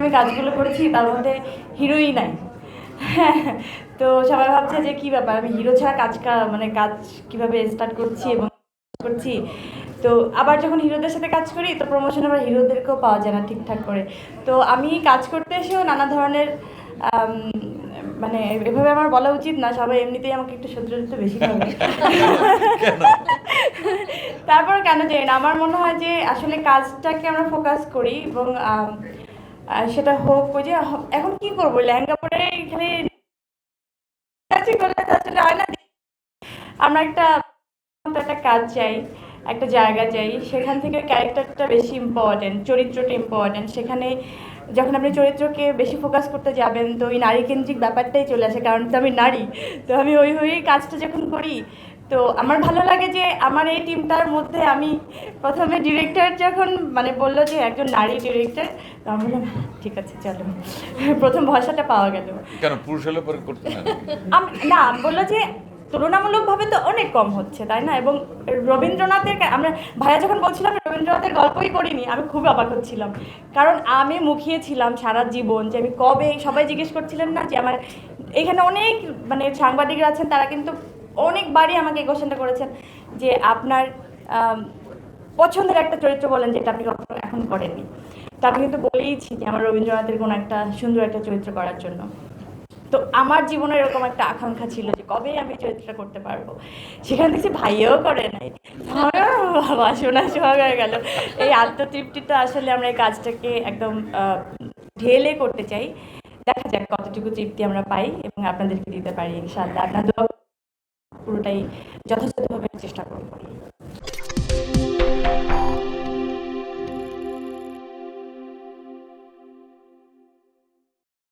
আমি কাজগুলো করেছি তার মধ্যে হিরোই নাই। তো সবাই ভাবছে যে কি ব্যাপার, আমি হিরো ছাড়া মানে কাজ কিভাবে স্টার্ট করছি এবং করছি। তো আবার যখন হিরোদের সাথে কাজ করি তো প্রমোশন আবার হিরোদেরকেও পাওয়া যায় না ঠিকঠাক করে। তো আমি কাজ করতে এসেও নানা ধরনের আম, মানে এভাবে আমার বলা উচিত না, সবাই এমনিতেই আমাকে একটু সহ্য করতে বেশি ভাবে। তারপর কেন জানি না, আমার মনে হয় যে আসলে কাজটাকে আমরা ফোকাস করি এবং সেটা হোক ওই যে এখন কি করবো, লেহেঙ্গা পরে এখানে কাজই করলে তো আসলে হয় না। আমরা একটা কাজ চাই, একটা জায়গা চাই, সেখান থেকে ক্যারেক্টারটা বেশি ইম্পর্টেন্ট, চরিত্রটা ইম্পর্টেন্ট। সেখানে যখন আপনি চরিত্রকে বেশি ফোকাস করতে যাবেন তো ওই নারীকেন্দ্রিক ব্যাপারটাই চলে আসে, কারণ তো আমি নারী। তো আমি ওই হয়েই কাজটা যখন করি তো আমার ভালো লাগে যে আমার এই টিমটার মধ্যে আমি প্রথমে ডিরেক্টর যখন মানে বললো যে একজন নারী ডিরেক্টর, তো আমি বললাম ঠিক আছে চলো, প্রথম ভরসাটা পাওয়া গেল। কেন পুরুষ হলে পরে করতে না? না, বললো যে তুলনামূলকভাবে তো অনেক কম হচ্ছে তাই না, এবং রবীন্দ্রনাথের আমরা ভাইয়া যখন বলছিলাম রবীন্দ্রনাথের গল্পই করিনি, আমি খুব অবাক হচ্ছিলাম, কারণ আমি মুখিয়েছিলাম সারা জীবন যে আমি কবে, সবাই জিজ্ঞেস করছিলেন না যে আমার এখানে অনেক মানে সাংবাদিকরা আছেন, তারা কিন্তু অনেকবারই আমাকে এই কোশ্চেনটা করেছেন যে আপনার পছন্দের একটা চরিত্র বলেন যেটা আপনি কখনো এখন করেননি। তো আমি কিন্তু বলেইছি যে আমার রবীন্দ্রনাথের কোনো একটা সুন্দর একটা চরিত্র করার জন্য। তো আমার জীবনে এরকম একটা আকাঙ্ক্ষা ছিল যে কবে আমি চরিত্রটা করতে পারবো, সেখান থেকে ভাইও করে নাই। বাবা শোনা সোহাগ হয়ে গেল। এই আত্মতৃপ্তিটা আসলে আমরা এই কাজটাকে একদম ঢেলে করতে চাই। দেখা যাক কতটুকু তৃপ্তি আমরা পাই এবং আপনাদেরকে দিতে পারি ইনশাআল্লাহ। আপনার পুরোটাই যথাযথভাবে চেষ্টা করবো।